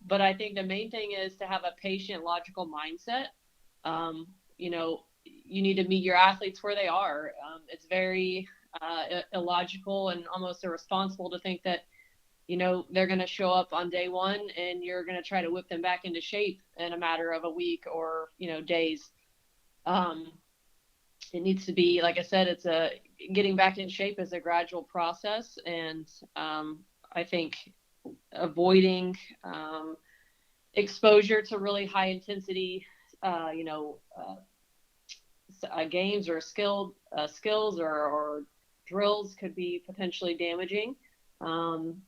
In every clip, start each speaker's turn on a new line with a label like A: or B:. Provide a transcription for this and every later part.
A: But I think the main thing is to have a patient, logical mindset. You know, you need to meet your athletes where they are. It's very illogical and almost irresponsible to think that, you know, they're going to show up on day one and you're going to try to whip them back into shape in a matter of a week or, you know, days. Um, it needs to be, like I said, getting back in shape is a gradual process. And I think avoiding exposure to really high intensity, you know, games or skills or drills could be potentially damaging. Um,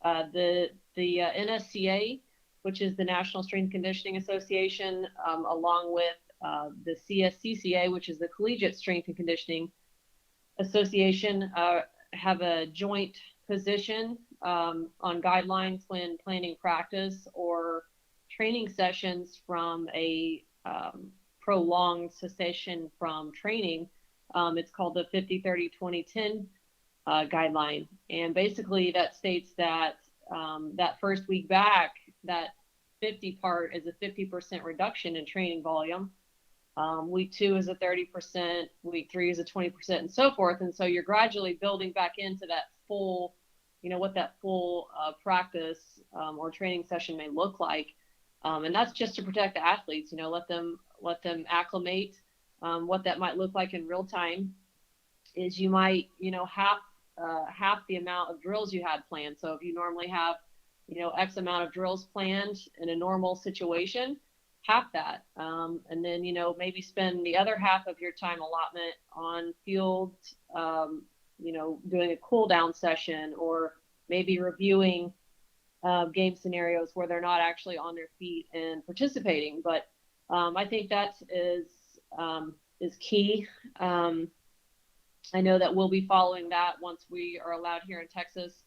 A: the NSCA, which is the National Strength Conditioning Association, along with the CSCCA, which is the Collegiate Strength and Conditioning Association, have a joint position on guidelines when planning practice or training sessions from a prolonged cessation from training. It's called the 50-30-20-10 guideline. And basically that states that that first week back, that 50 part is a 50% reduction in training volume. Week 2 is a 30%, week 3 is a 20%, and so forth. And so you're gradually building back into that full, you know, what that full practice or training session may look like. And that's just to protect the athletes, you know, let them acclimate. What that might look like in real time is you might, you know, half the amount of drills you had planned. So if you normally have, you know, X amount of drills planned in a normal situation, half that. And then, you know, maybe spend the other half of your time allotment on field, you know, doing a cool down session or maybe reviewing game scenarios where they're not actually on their feet and participating. But I think that is key. I know that we'll be following that once we are allowed here in Texas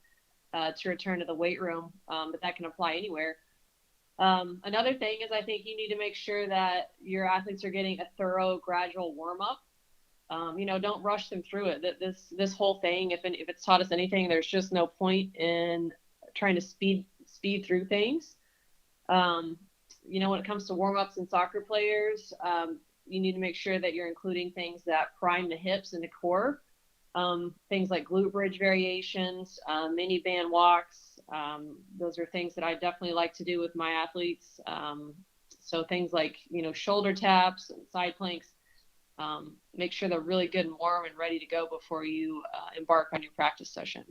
A: to return to the weight room, but that can apply anywhere. Another thing is I think you need to make sure that your athletes are getting a thorough, gradual warm up. You know, don't rush them through it. This whole thing, if it's taught us anything, there's just no point in trying to speed through things. You know, when it comes to warm ups and soccer players, you need to make sure that you're including things that prime the hips and the core. Things like glute bridge variations, mini band walks. Those are things that I definitely like to do with my athletes. So things like, you know, shoulder taps and side planks. Make sure they're really good and warm and ready to go before you embark on your practice session.